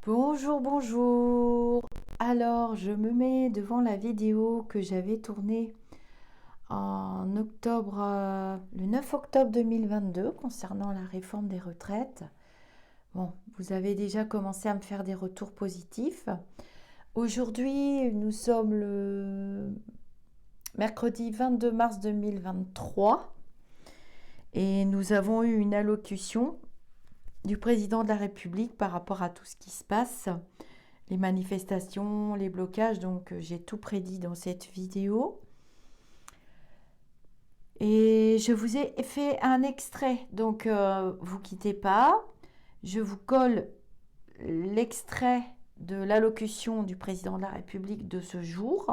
Bonjour, bonjour. Alors, je me mets devant la vidéo que j'avais tournée en octobre, le 9 octobre 2022 concernant la réforme des retraites. Bon, vous avez déjà commencé à me faire des retours positifs. Aujourd'hui, nous sommes le mercredi 22 mars 2023 et nous avons eu une allocution du président de la République par rapport à tout ce qui se passe, les manifestations, les blocages. Donc j'ai tout prédit dans cette vidéo. Et je vous ai fait un extrait, donc vous quittez pas. Je vous colle l'extrait de l'allocution du président de la République de ce jour.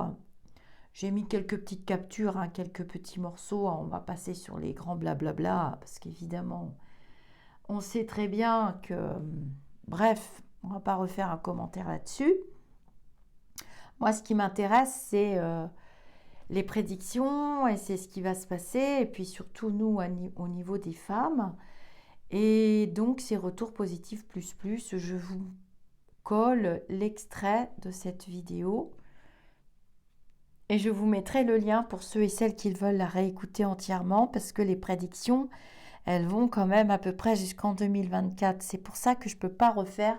J'ai mis quelques petites captures, quelques petits morceaux. On va passer sur les grands blablabla, parce qu'évidemment, on sait très bien que... Bref, on ne va pas refaire un commentaire là-dessus. Moi, ce qui m'intéresse, c'est les prédictions, et c'est ce qui va se passer, et puis surtout, nous, au niveau des femmes. Et donc, ces retours positifs plus, je vous colle l'extrait de cette vidéo. Et je vous mettrai le lien pour ceux et celles qui veulent la réécouter entièrement, parce que les prédictions, elles vont quand même à peu près jusqu'en 2024. C'est pour ça que je ne peux pas refaire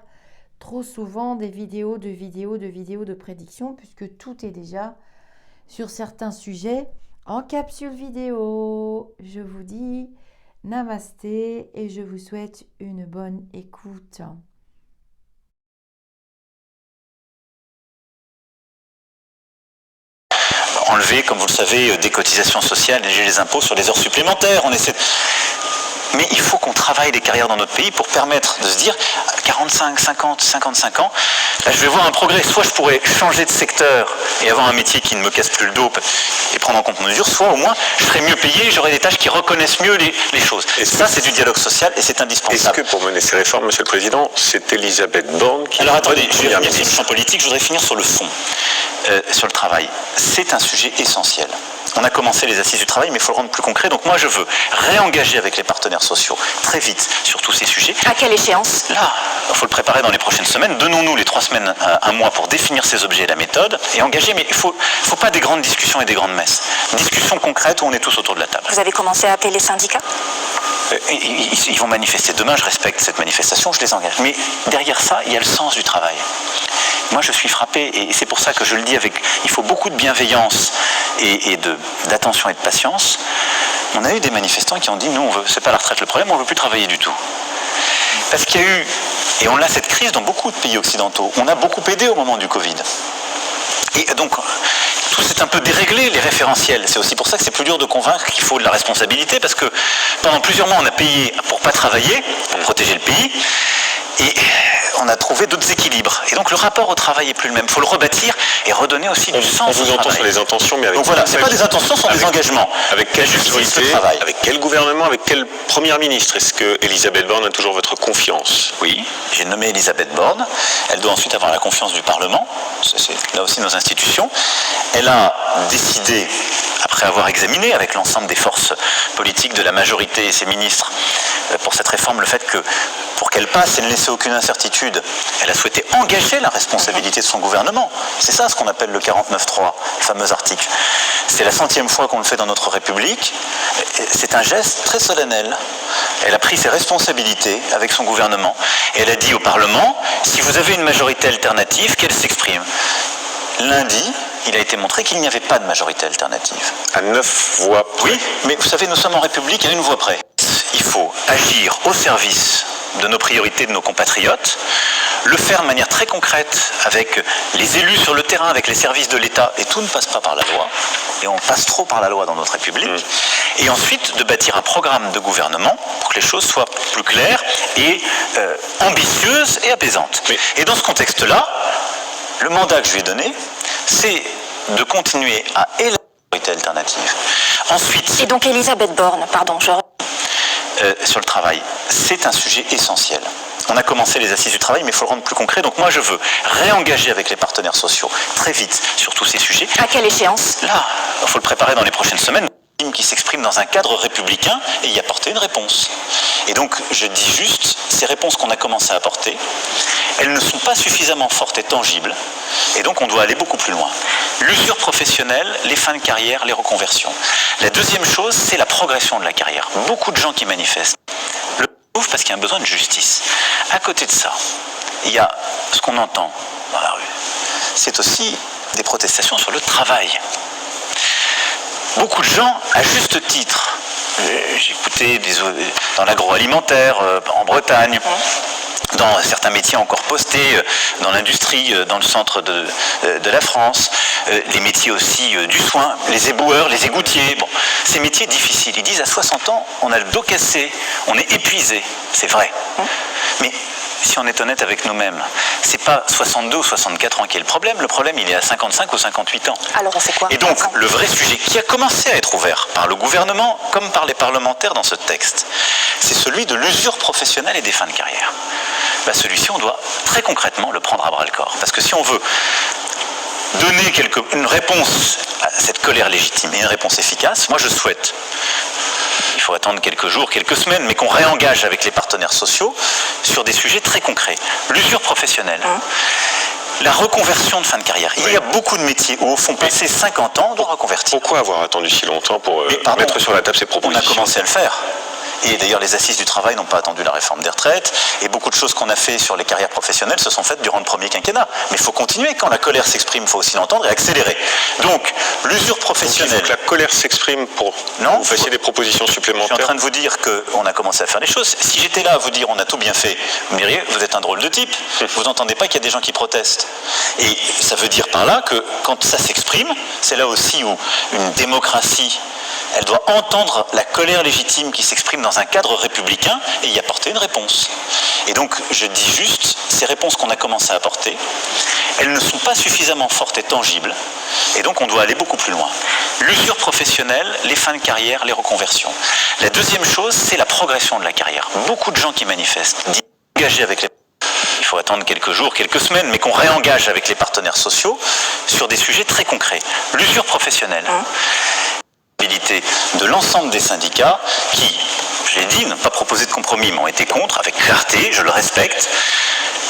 trop souvent des vidéos de prédictions, puisque tout est déjà sur certains sujets en capsule vidéo. Je vous dis namasté et je vous souhaite une bonne écoute. Enlever, comme vous le savez, des cotisations sociales, léger les impôts sur les heures supplémentaires. Mais il faut qu'on travaille les carrières dans notre pays pour permettre de se dire, à 45, 50, 55 ans, là je vais voir un progrès. Soit je pourrais changer de secteur et avoir un métier qui ne me casse plus le dos et prendre en compte mes mesures, soit au moins je serai mieux payé et j'aurai des tâches qui reconnaissent mieux les choses. Et ça, c'est du dialogue social et c'est indispensable. Est-ce que pour mener ces réformes, Monsieur le Président, c'est Elisabeth Borne qui... Alors attendez, je vais finir sur le champ politique, je voudrais finir sur le fond, sur le travail. C'est un sujet essentiel. On a commencé les assises du travail, mais il faut le rendre plus concret. Donc moi, je veux réengager avec les partenaires sociaux très vite sur tous ces sujets. À quelle échéance? Là, il faut le préparer dans les prochaines semaines. Donnons-nous les 3 semaines, un mois pour définir ces objets et la méthode et engager. Mais il faut pas des grandes discussions et des grandes messes. Discussions concrètes où on est tous autour de la table. Vous avez commencé à appeler les syndicats? Ils vont manifester demain, je respecte cette manifestation, je les engage. Mais derrière ça, il y a le sens du travail. Moi, je suis frappé, et c'est pour ça que je le dis il faut beaucoup de bienveillance et d'attention et de patience. On a eu des manifestants qui ont dit, nous, c'est pas la retraite le problème, on ne veut plus travailler du tout. Parce qu'il y a eu, et on a cette crise dans beaucoup de pays occidentaux, on a beaucoup aidé au moment du Covid. Et donc, tout s'est un peu déréglé, les référentiels. C'est aussi pour ça que c'est plus dur de convaincre qu'il faut de la responsabilité, parce que pendant plusieurs mois, on a payé pour ne pas travailler, pour protéger le pays, et on a trouvé d'autres équilibres. Et donc le rapport au travail est plus le même. Il faut le rebâtir et redonner aussi du sens. On vous entend sur les intentions, mais avec... Donc voilà, ce n'est pas des intentions, ce sont des engagements. Avec quelle justice, travail. Avec quel gouvernement, avec quelle première ministre? Est-ce que Elisabeth Borne a toujours votre confiance? Oui, j'ai nommé Elisabeth Borne. Elle doit ensuite avoir la confiance du Parlement. C'est là aussi nos institutions. Elle a décidé, après avoir examiné avec l'ensemble des forces politiques de la majorité et ses ministres pour cette réforme, le fait que pour qu'elle passe et ne laisser aucune incertitude, elle a souhaité engager la responsabilité de son gouvernement. C'est ça ce qu'on appelle le 49.3, le fameux article. C'est la 100e fois qu'on le fait dans notre République. C'est un geste très solennel. Elle a pris ses responsabilités avec son gouvernement et elle a dit au Parlement, si vous avez une majorité alternative, qu'elle s'exprime. Lundi, il a été montré qu'il n'y avait pas de majorité alternative. À 9 voix près. Oui, mais vous savez, nous sommes en République à 1 voix près. Il faut agir au service de nos priorités, de nos compatriotes, le faire de manière très concrète avec les élus sur le terrain, avec les services de l'État, et tout ne passe pas par la loi, et on passe trop par la loi dans notre République, et ensuite de bâtir un programme de gouvernement pour que les choses soient plus claires et ambitieuses et apaisantes. Et dans ce contexte-là, le mandat que je lui ai donné, c'est de continuer à élaborer une majorité alternative. Ensuite... Et donc Elisabeth Borne, pardon, sur le travail, c'est un sujet essentiel. On a commencé les assises du travail, mais il faut le rendre plus concret. Donc moi, je veux réengager avec les partenaires sociaux très vite sur tous ces sujets. À quelle échéance? Là, il faut le préparer dans les prochaines semaines. Qui s'exprime dans un cadre républicain et y apporter une réponse. Et donc, je dis juste, ces réponses qu'on a commencé à apporter, elles ne sont pas suffisamment fortes et tangibles, et donc on doit aller beaucoup plus loin. L'usure professionnelle, les fins de carrière, les reconversions. La deuxième chose, c'est la progression de la carrière. Beaucoup de gens qui manifestent le trouvent parce qu'il y a un besoin de justice. À côté de ça, il y a ce qu'on entend dans la rue. C'est aussi des protestations sur le travail. Beaucoup de gens, à juste titre, j'ai écouté dans l'agroalimentaire, en Bretagne, dans certains métiers encore postés, dans l'industrie, dans le centre de la France, les métiers aussi du soin, les éboueurs, les égoutiers, bon, ces métiers difficiles. Ils disent à 60 ans, on a le dos cassé, on est épuisé, c'est vrai. Mais si on est honnête avec nous-mêmes, c'est pas 62 ou 64 ans qui est le problème il est à 55 ou 58 ans. Alors on fait quoi? Et donc le vrai sujet qui a commencé à être ouvert par le gouvernement comme par les parlementaires dans ce texte, c'est celui de l'usure professionnelle et des fins de carrière. Ben, celui-ci, on doit très concrètement le prendre à bras-le-corps. Parce que si on veut donner une réponse à cette colère légitime et une réponse efficace, moi je souhaite, il faut attendre quelques jours, quelques semaines, mais qu'on réengage avec les partenaires sociaux sur des sujets très concrets. L'usure professionnelle, la reconversion de fin de carrière. Il y a beaucoup de métiers où, au fond, passer 50 ans, on doit reconvertir. Pourquoi avoir attendu si longtemps pour mettre sur la table ces On propositions? a commencé à le faire. Et d'ailleurs, les assises du travail n'ont pas attendu la réforme des retraites. Et beaucoup de choses qu'on a fait sur les carrières professionnelles se sont faites durant le premier quinquennat. Mais il faut continuer. Quand la colère s'exprime, il faut aussi l'entendre et accélérer. Donc, l'usure professionnelle... Donc, il faut que la colère s'exprime pour que vous fassiez des propositions supplémentaires. Je suis en train de vous dire qu'on a commencé à faire les choses. Si j'étais là à vous dire on a tout bien fait, vous me diriez, vous êtes un drôle de type. Vous n'entendez pas qu'il y a des gens qui protestent. Et ça veut dire par là que quand ça s'exprime, c'est là aussi où une démocratie... Elle doit entendre la colère légitime qui s'exprime dans un cadre républicain et y apporter une réponse. Et donc, je dis juste, ces réponses qu'on a commencé à apporter, elles ne sont pas suffisamment fortes et tangibles, et donc on doit aller beaucoup plus loin. L'usure professionnelle, les fins de carrière, les reconversions. La deuxième chose, c'est la progression de la carrière. Beaucoup de gens qui manifestent, engagés avec les... Il faut attendre quelques jours, quelques semaines, mais qu'on réengage avec les partenaires sociaux sur des sujets très concrets. L'usure professionnelle. De l'ensemble des syndicats qui, je l'ai dit, n'ont pas proposé de compromis, mais ont été contre, avec clarté, je le respecte,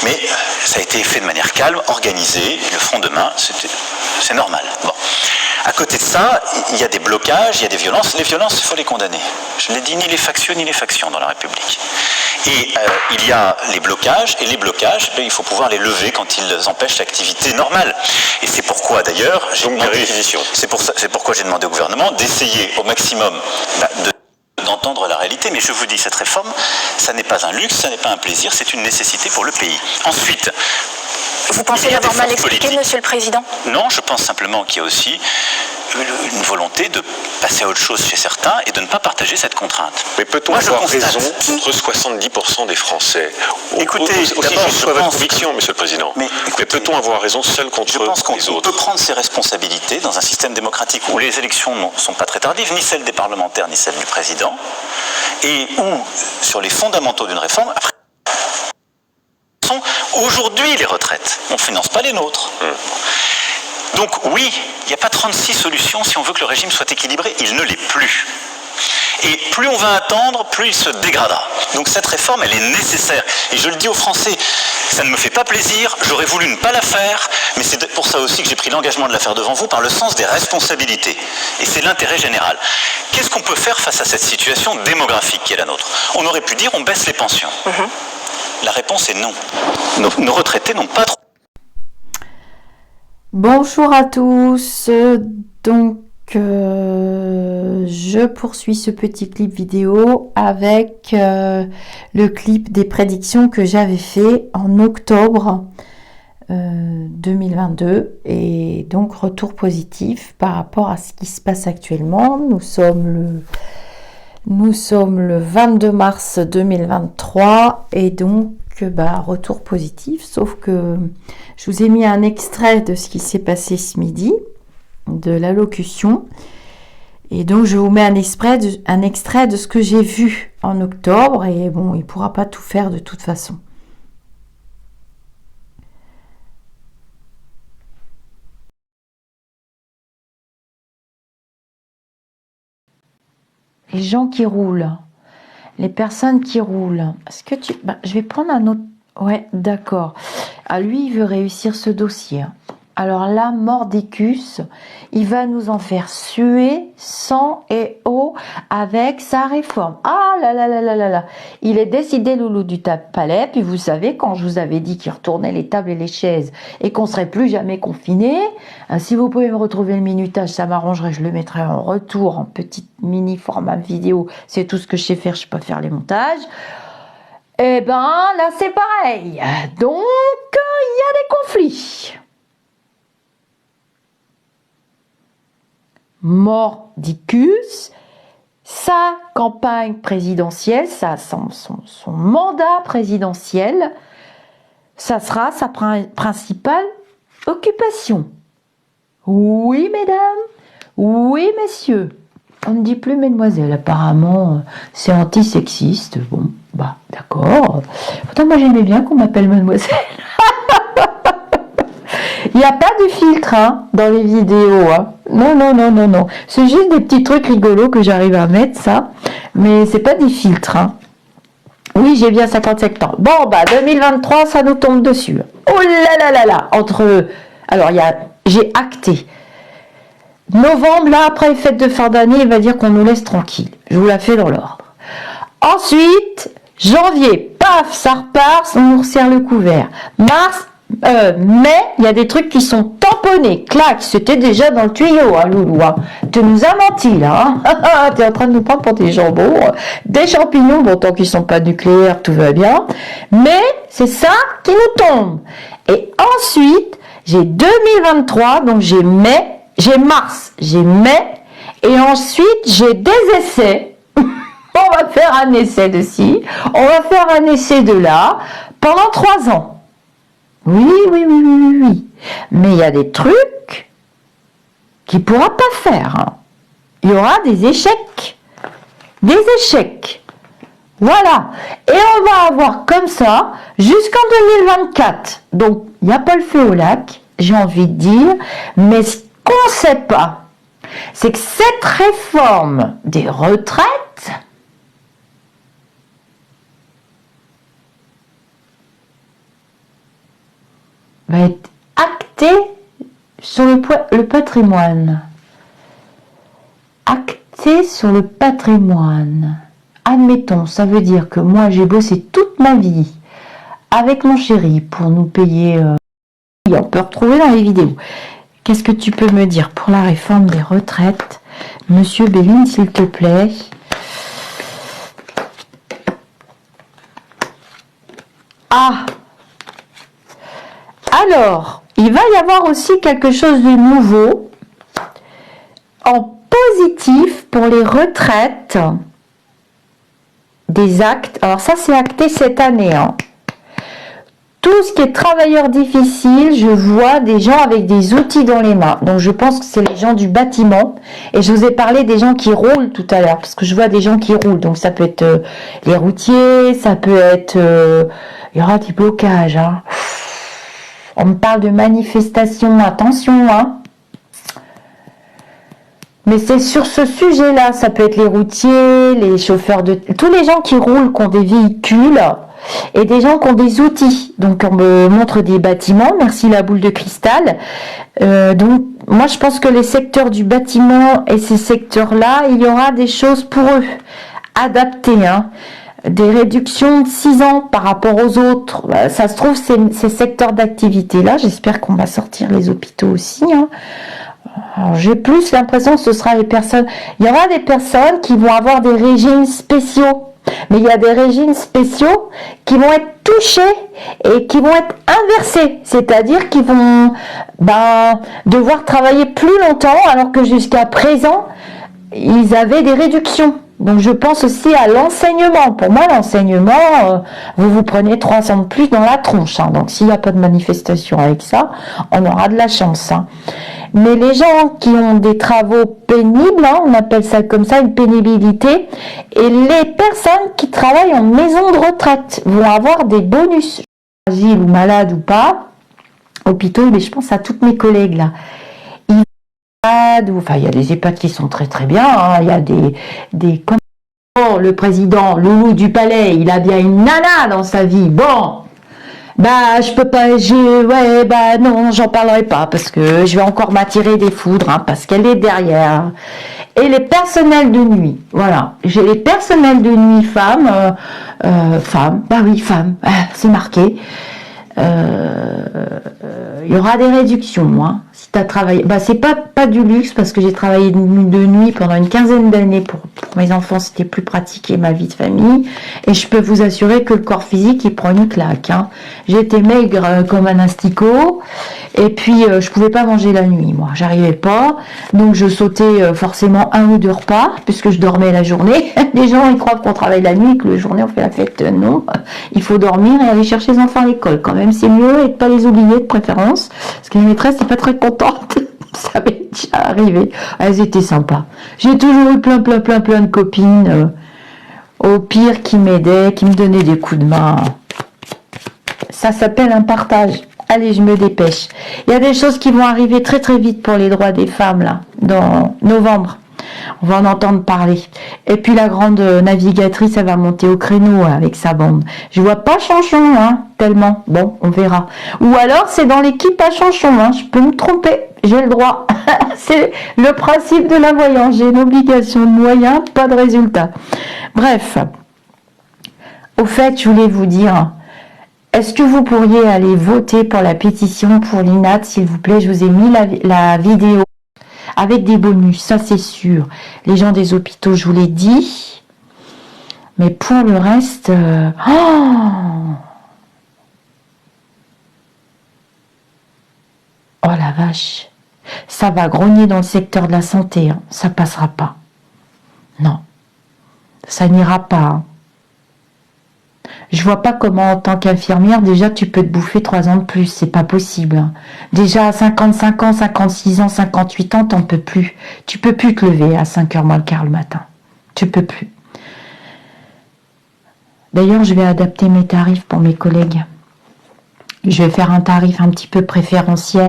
mais ça a été fait de manière calme, organisée, le front de main, c'est normal. Bon. À côté de ça, il y a des blocages, il y a des violences. Les violences, il faut les condamner. Je l'ai dit, ni les factieux ni les factions dans la République. Et il y a les blocages, et les blocages, il faut pouvoir les lever quand ils empêchent l'activité normale. Et c'est pourquoi d'ailleurs, c'est pourquoi j'ai demandé au gouvernement d'essayer au maximum d'entendre la réalité. Mais je vous dis, cette réforme, ça n'est pas un luxe, ça n'est pas un plaisir, c'est une nécessité pour le pays. Ensuite, vous pensez l'avoir mal expliqué, Monsieur le Président? Non, je pense simplement qu'il y a aussi une volonté de passer à autre chose chez certains et de ne pas partager cette contrainte. Mais peut-on avoir raison contre 70% des Français? Écoutez, aussi juste sur votre conviction, Monsieur le Président. Mais peut-on avoir raison seul contre les autres? Je pense qu'on peut prendre ses responsabilités dans un système démocratique où les élections ne sont pas très tardives, ni celles des parlementaires, ni celles du Président, et où, sur les fondamentaux d'une réforme, après, aujourd'hui les retraites, on ne finance pas les nôtres. Donc oui, il n'y a pas 36 solutions si on veut que le régime soit équilibré, il ne l'est plus. Et plus on va attendre, plus il se dégradera. Donc cette réforme, elle est nécessaire. Et je le dis aux Français, ça ne me fait pas plaisir, j'aurais voulu ne pas la faire, mais c'est pour ça aussi que j'ai pris l'engagement de la faire devant vous par le sens des responsabilités. Et c'est l'intérêt général. Qu'est-ce qu'on peut faire face à cette situation démographique qui est la nôtre? On aurait pu dire on baisse les pensions. La réponse est non. Nos retraités n'ont pas trop... Bonjour à tous, donc je poursuis ce petit clip vidéo avec le clip des prédictions que j'avais fait en octobre 2022 et donc retour positif par rapport à ce qui se passe actuellement. Nous sommes le 22 mars 2023 et donc retour positif, sauf que je vous ai mis un extrait de ce qui s'est passé ce midi, de l'allocution, et donc je vous mets un extrait de ce que j'ai vu en octobre, et bon, il ne pourra pas tout faire de toute façon. Les gens qui roulent, les personnes qui roulent, est-ce que je vais prendre Ouais, d'accord. Ah, lui, il veut réussir ce dossier. Alors là, Mordicus, il va nous en faire suer sang et eau avec sa réforme. Ah là là là là là là. Il est décidé, loulou du palais. Puis vous savez, quand je vous avais dit qu'il retournait les tables et les chaises et qu'on serait plus jamais confiné, si vous pouvez me retrouver le minutage, ça m'arrangerait. Je le mettrai en retour en petit mini format vidéo. C'est tout ce que je sais faire. Je sais pas faire les montages. Eh ben, là, c'est pareil. Donc, il y a des conflits. Mordicus, sa campagne présidentielle, son mandat présidentiel, ça sera sa principale occupation. Oui, mesdames, oui, messieurs. On ne dit plus mesdemoiselles, apparemment, c'est antisexiste. Bon, bah, d'accord. Pourtant, moi, j'aimais bien qu'on m'appelle mademoiselle. Il n'y a pas de filtre hein, dans les vidéos. Hein. Non, non, non, non, non. C'est juste des petits trucs rigolos que j'arrive à mettre, ça. Mais c'est pas des filtres. Hein. Oui, j'ai bien 57 ans. Bon, bah, 2023, ça nous tombe dessus. Oh là là là là. Alors, j'ai acté. Novembre, là, après les fêtes de fin d'année, il va dire qu'on nous laisse tranquille. Je vous la fais dans l'ordre. Ensuite, janvier, paf, ça repart, on nous resserre le couvert. Mars, mai, il y a des trucs qui sont tamponnés. Clac, c'était déjà dans le tuyau, hein, loulou. Hein. Tu nous as menti, là. Hein. Tu es en train de nous prendre pour des jambons, des champignons, bon, tant qu'ils sont pas nucléaires, tout va bien. Mais c'est ça qui nous tombe. Et ensuite, j'ai 2023, donc j'ai mai, j'ai mars, j'ai mai, et ensuite j'ai des essais. On va faire un essai de ci, on va faire un essai de là, pendant 3 ans. Oui, oui, oui, oui, oui, oui. Mais il y a des trucs qu'il ne pourra pas faire. Hein. Il y aura des échecs. Des échecs. Voilà. Et on va avoir comme ça jusqu'en 2024. Donc, il n'y a pas le feu au lac, j'ai envie de dire. Mais ce qu'on ne sait pas, c'est que cette réforme des retraites va être actée sur le patrimoine. Actée sur le patrimoine. Admettons, ça veut dire que moi j'ai bossé toute ma vie avec mon chéri pour nous payer. On peut retrouver dans les vidéos. Qu'est-ce que tu peux me dire pour la réforme des retraites, Monsieur Béline, s'il te plaît? Ah! Alors, il va y avoir aussi quelque chose de nouveau en positif pour les retraites des actes. Alors ça, c'est acté cette année. Hein. Tout ce qui est travailleurs difficiles, je vois des gens avec des outils dans les mains. Donc je pense que c'est les gens du bâtiment. Et je vous ai parlé des gens qui roulent tout à l'heure, parce que je vois des gens qui roulent. Donc ça peut être les routiers, ça peut être... il y aura des blocages. Hein. On me parle de manifestations, attention, hein. Mais c'est sur ce sujet-là, ça peut être les routiers, les chauffeurs de... Tous les gens qui roulent, qui ont des véhicules, et des gens qui ont des outils. Donc on me montre des bâtiments, merci la boule de cristal. Donc moi je pense que les secteurs du bâtiment et ces secteurs-là, il y aura des choses pour eux, adaptées, hein. Des réductions de 6 ans par rapport aux autres. Ça se trouve, ces secteurs d'activité-là, j'espère qu'on va sortir les hôpitaux aussi. Hein. J'ai plus l'impression que ce sera les personnes... Il y aura des personnes qui vont avoir des régimes spéciaux. Mais il y a des régimes spéciaux qui vont être touchés et qui vont être inversés. C'est-à-dire qu'ils vont devoir travailler plus longtemps alors que jusqu'à présent, ils avaient des réductions. Donc je pense aussi à l'enseignement. Pour moi, l'enseignement, vous prenez 300 de plus dans la tronche. Hein. Donc s'il n'y a pas de manifestation avec ça, on aura de la chance. Hein. Mais les gens qui ont des travaux pénibles, hein, on appelle ça comme ça, une pénibilité, et les personnes qui travaillent en maison de retraite vont avoir des bonus. Fragiles ou malades ou pas, hôpitaux, mais je pense à toutes mes collègues là. Enfin, il y a des EHPAD qui sont très très bien, hein. Il y a des le président, Loulou du Palais, il a bien une nana dans sa vie, bon, Bah, je peux pas, ouais, bah non, j'en parlerai pas parce que je vais encore m'attirer des foudres, hein, parce qu'elle est derrière. Et les personnels de nuit, voilà. J'ai les personnels de nuit femmes, bah oui, femmes, c'est marqué. Il y aura des réductions, moi. Si tu as travaillé, bah c'est pas du luxe parce que j'ai travaillé de nuit pendant une quinzaine d'années pour mes enfants, c'était plus pratiqué ma vie de famille. Et je peux vous assurer que le corps physique il prend une claque. Hein. J'étais maigre comme un asticot et puis je pouvais pas manger la nuit, moi. J'arrivais pas, donc je sautais forcément 1 ou 2 repas puisque je dormais la journée. Les gens ils croient qu'on travaille la nuit, que la journée on fait la fête. Non, il faut dormir et aller chercher les enfants à l'école quand même. C'est mieux et de pas les oublier de préférence parce que les maîtresses c'est pas très contente. Ça m'est déjà arrivé. Elles étaient sympas. J'ai toujours eu plein de copines au pire qui m'aidaient, qui me donnaient des coups de main. Ça s'appelle un partage. Allez, je me dépêche. Il y a des choses qui vont arriver très vite pour les droits des femmes là, dans novembre. On va en entendre parler. Et puis la grande navigatrice, elle va monter au créneau avec sa bande. Je vois pas Chanchon, hein, tellement. Bon, on verra. Ou alors c'est dans l'équipe à Chanchon, hein. Je peux me tromper. J'ai le droit. C'est le principe de la voyance. J'ai une obligation de moyens, pas de résultat. Bref. Au fait, je voulais vous dire, est-ce que vous pourriez aller voter pour la pétition pour l'INAT, s'il vous plaît? Je vous ai mis la vidéo. Avec des bonus, ça c'est sûr. Les gens des hôpitaux, je vous l'ai dit. Mais pour le reste... Oh la vache. Ça va grogner dans le secteur de la santé. Hein. Ça passera pas. Non. Ça n'ira pas. Hein. Je vois pas comment, en tant qu'infirmière, déjà, tu peux te bouffer 3 ans de plus. C'est pas possible. Hein. Déjà, à 55 ans, 56 ans, 58 ans, t'en peux plus. Tu peux plus te lever à 5h moins le quart le matin. Tu peux plus. D'ailleurs, je vais adapter mes tarifs pour mes collègues. Je vais faire un tarif un petit peu préférentiel.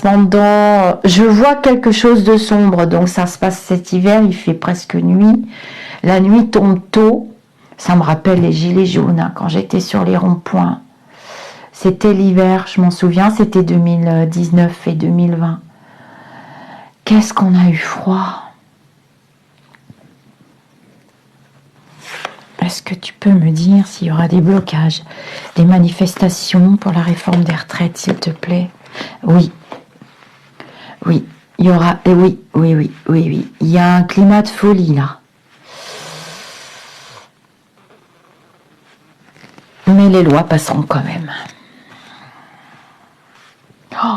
Je vois quelque chose de sombre. Donc, ça se passe cet hiver. Il fait presque nuit. La nuit tombe tôt. Ça me rappelle les gilets jaunes, hein, quand j'étais sur les ronds-points. C'était l'hiver, je m'en souviens, c'était 2019 et 2020. Qu'est-ce qu'on a eu froid. Est-ce que tu peux me dire s'il y aura des blocages, des manifestations pour la réforme des retraites, s'il te plaît? Oui. Oui, il y aura... Oui. Il y a un climat de folie, là. Mais les lois passeront quand même. Oh.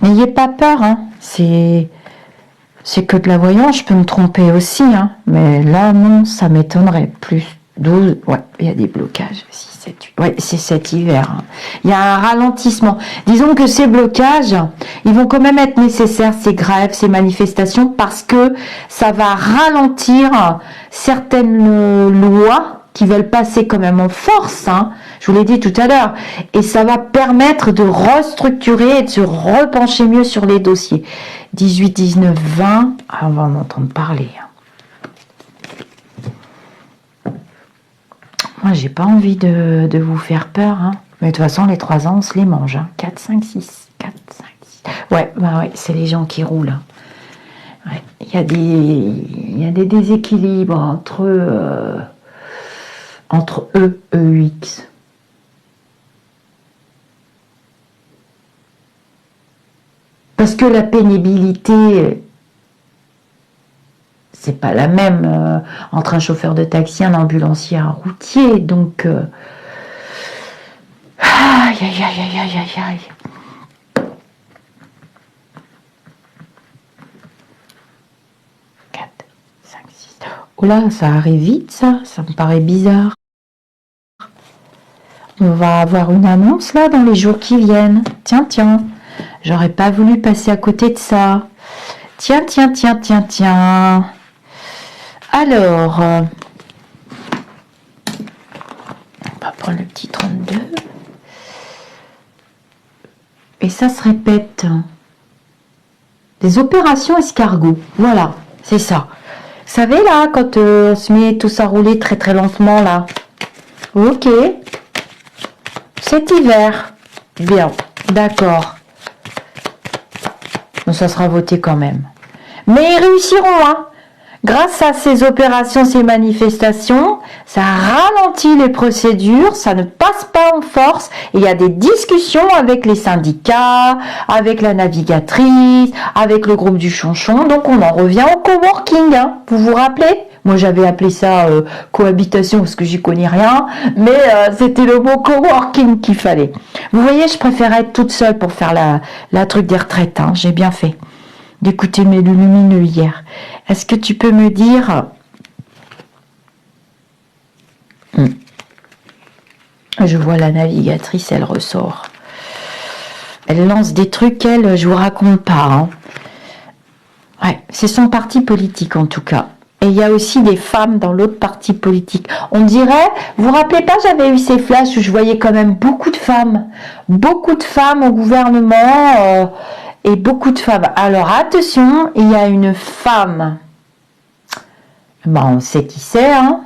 N'ayez pas peur, hein. C'est que de la voyance, je peux me tromper aussi, hein. Mais là, non, ça m'étonnerait. Plus 12, ouais, il y a des blocages. 6, 7, 8. Ouais, c'est cet hiver. Hein. Il y a un ralentissement. Disons que ces blocages, ils vont quand même être nécessaires, ces grèves, ces manifestations, parce que ça va ralentir certaines lois qui veulent passer quand même en force, hein. Je vous l'ai dit tout à l'heure, et ça va permettre de restructurer et de se repencher mieux sur les dossiers. 18, 19, 20, on va en entendre parler. Moi, j'ai pas envie de vous faire peur, hein. Mais de toute façon, les 3 ans, on se les mange. Hein. 4, 5, 6. 4, 5, 6. Ouais, bah ouais, c'est les gens qui roulent. Ouais. Il y a des déséquilibres entre eux, EUX. Parce que la pénibilité, c'est pas la même entre un chauffeur de taxi, un ambulancier, un routier. Donc, aïe. 4, 5, 6. Oh là, ça arrive vite, ça me paraît bizarre. On va avoir une annonce là dans les jours qui viennent. Tiens. J'aurais pas voulu passer à côté de ça. Tiens. Alors, on va prendre le petit 32. Et ça se répète. Des opérations escargots. Voilà. C'est ça. Vous savez, là, quand on se met tous à rouler très très lentement, là. Ok. Cet hiver. Bien. D'accord. Donc, ça sera voté quand même. Mais ils réussiront, hein. Grâce à ces opérations, ces manifestations, ça ralentit les procédures, ça ne passe pas en force. Et il y a des discussions avec les syndicats, avec la navigatrice, avec le groupe du Chonchon. Donc on en revient au coworking, hein. Vous vous rappelez? Moi j'avais appelé ça cohabitation parce que j'y connais rien, mais c'était le mot coworking qu'il fallait. Vous voyez, je préférais être toute seule pour faire la truc des retraites, hein. J'ai bien fait d'écouter mes lumineux hier. Est-ce que tu peux me dire... Je vois la navigatrice, elle ressort. Elle lance des trucs, elle, je vous raconte pas. Hein. Ouais, c'est son parti politique en tout cas. Et il y a aussi des femmes dans l'autre parti politique. On dirait, vous vous rappelez pas, j'avais eu ces flashs où je voyais quand même beaucoup de femmes au gouvernement et beaucoup de femmes. Alors attention, il y a une femme, on sait qui c'est, hein,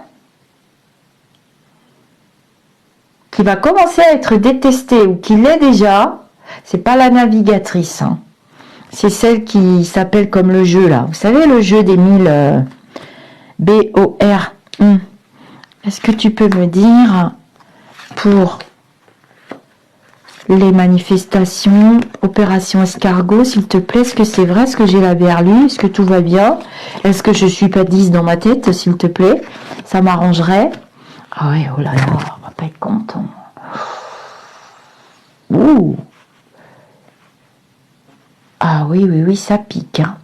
qui va commencer à être détestée ou qui l'est déjà. C'est pas la navigatrice, hein. C'est celle qui s'appelle comme le jeu là. Vous savez le jeu des 1000 BOR. Est-ce que tu peux me dire pour les manifestations, opération escargot, s'il te plaît, est-ce que c'est vrai, est-ce que j'ai la berlue, est-ce que tout va bien, est-ce que je suis pas 10 dans ma tête, s'il te plaît, ça m'arrangerait. Ah ouais, oh là là, on va pas être content. Ouh. Ah oui, oui, oui, ça pique, hein.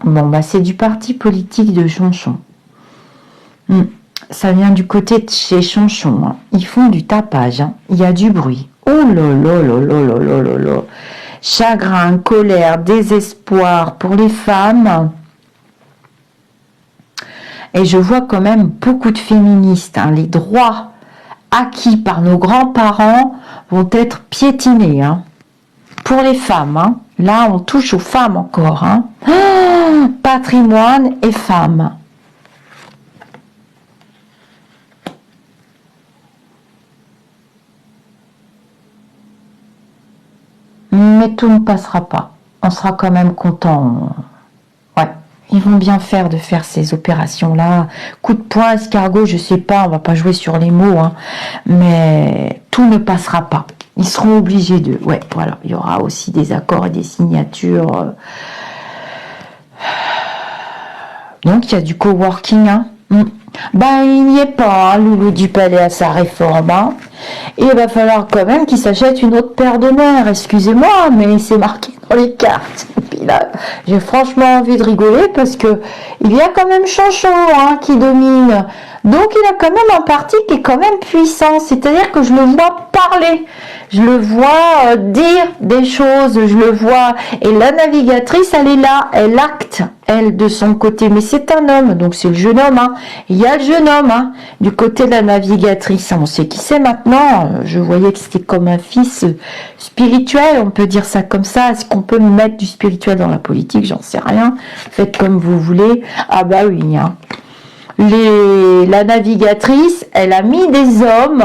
Bon, bah c'est du parti politique de Chonchon. Ça vient du côté de chez Chonchon, hein. Ils font du tapage, hein. Il y a du bruit. Oh là là là là là là là là. Chagrin, colère, désespoir pour les femmes. Et je vois quand même beaucoup de féministes, hein. Les droits acquis par nos grands-parents vont être piétinés, hein. Pour les femmes, hein. Là, on touche aux femmes encore, hein. Patrimoine et femmes. Mais tout ne passera pas. On sera quand même content. Ouais, ils vont bien faire de faire ces opérations-là. Coup de poing, escargot, je sais pas, on va pas jouer sur les mots, hein. Mais tout ne passera pas. Ils seront obligés de... Ouais, voilà, il y aura aussi des accords et des signatures. Donc, il y a du coworking, hein. Ben, il n'y est pas, hein, Loulou du Palais à sa réforme, hein. Et il va falloir quand même qu'il s'achète une autre paire de nerfs, excusez-moi, mais c'est marqué dans les cartes. Et puis là, j'ai franchement envie de rigoler parce que il y a quand même Chonchon, hein, qui domine. Donc il a quand même un parti qui est quand même puissant, c'est-à-dire que je le vois parler, je le vois dire des choses, je le vois, et la navigatrice, elle est là, elle acte, elle, de son côté, mais c'est un homme, donc c'est le jeune homme, hein. Il y a le jeune homme, hein, du côté de la navigatrice, on sait qui c'est maintenant, je voyais que c'était comme un fils spirituel, on peut dire ça comme ça, est-ce qu'on peut mettre du spirituel dans la politique, j'en sais rien, faites comme vous voulez, ah bah oui, hein. La navigatrice, elle a mis des hommes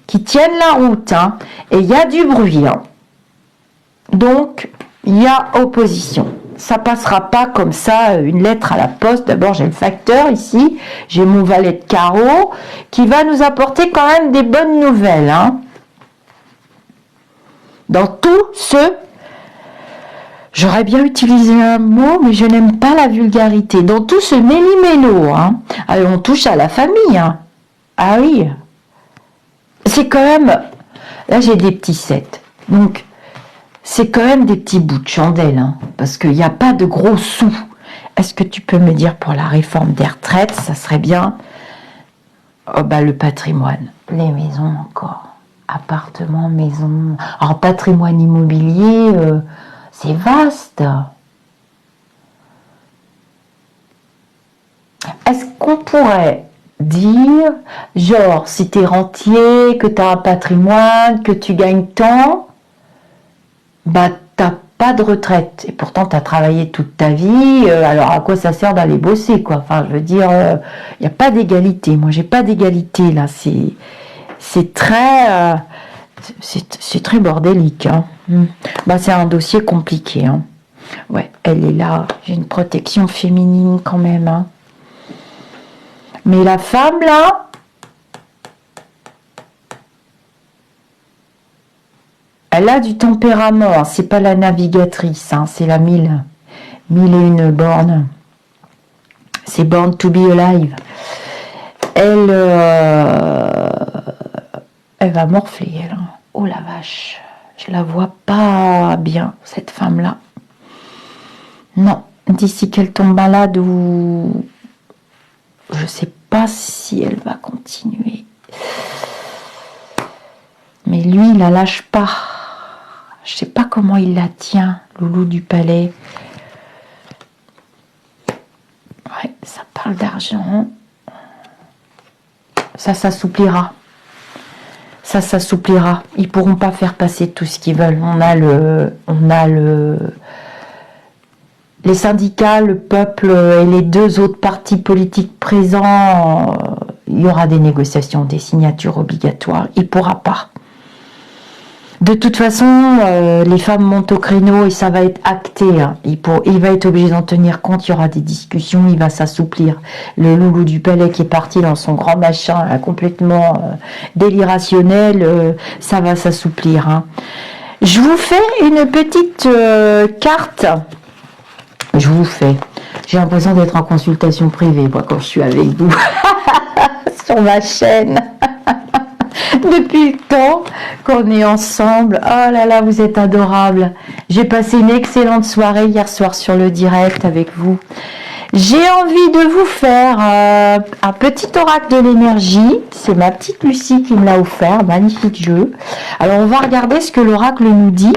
qui tiennent la route, hein, et il y a du bruit, hein. Donc il y a opposition, ça passera pas comme ça, une lettre à la poste. D'abord j'ai le facteur ici, j'ai mon valet de carreau qui va nous apporter quand même des bonnes nouvelles, hein. Dans tout ce... J'aurais bien utilisé un mot, mais je n'aime pas la vulgarité. Dans tout ce méli-mélo, hein. Alors, on touche à la famille, hein. Ah oui. C'est quand même... Là, j'ai des petits 7. Donc, c'est quand même des petits bouts de chandelle, hein, parce qu'il n'y a pas de gros sous. Est-ce que tu peux me dire pour la réforme des retraites, ça serait bien? Oh, bah, le patrimoine. Les maisons encore. Appartements, maisons. Alors, patrimoine immobilier... c'est vaste. Est-ce qu'on pourrait dire, genre, si tu es rentier, que tu as un patrimoine, que tu gagnes tant, bah t'as pas de retraite. Et pourtant, tu as travaillé toute ta vie. Alors, à quoi ça sert d'aller bosser, quoi? Enfin, je veux dire, il n'y a pas d'égalité. Moi, j'ai pas d'égalité, là. C'est très... c'est très bordélique. Hein. Bah, c'est un dossier compliqué. Hein. Ouais, elle est là. J'ai une protection féminine quand même. Hein. Mais la femme, là... Elle a du tempérament, hein. C'est pas la navigatrice, hein. C'est la 1001 bornes. C'est Born to be Alive. Elle va morfler, elle. Hein. Oh la vache, je la vois pas bien, cette femme-là. Non, d'ici qu'elle tombe malade ou... Je sais pas si elle va continuer. Mais lui, il la lâche pas. Je sais pas comment il la tient, Loulou du Palais. Ouais, ça parle d'argent. Ça s'assouplira. Ça s'assouplira. Ils pourront pas faire passer tout ce qu'ils veulent. On a les syndicats, le peuple et les deux autres partis politiques présents. Il y aura des négociations, des signatures obligatoires. Il pourra pas. De toute façon, les femmes montent au créneau et ça va être acté. Hein. Il va être obligé d'en tenir compte, il y aura des discussions, il va s'assouplir. Le Loulou du Palais qui est parti dans son grand machin là, complètement délirationnel, ça va s'assouplir. Hein. Je vous fais une petite carte. Je vous fais. J'ai l'impression d'être en consultation privée, moi, quand je suis avec vous. Sur ma chaîne. Depuis le temps qu'on est ensemble. Oh là là, vous êtes adorables. J'ai passé une excellente soirée hier soir sur le direct avec vous. J'ai envie de vous faire un petit oracle de l'énergie. C'est ma petite Lucie qui me l'a offert. Magnifique jeu. Alors, on va regarder ce que l'oracle nous dit.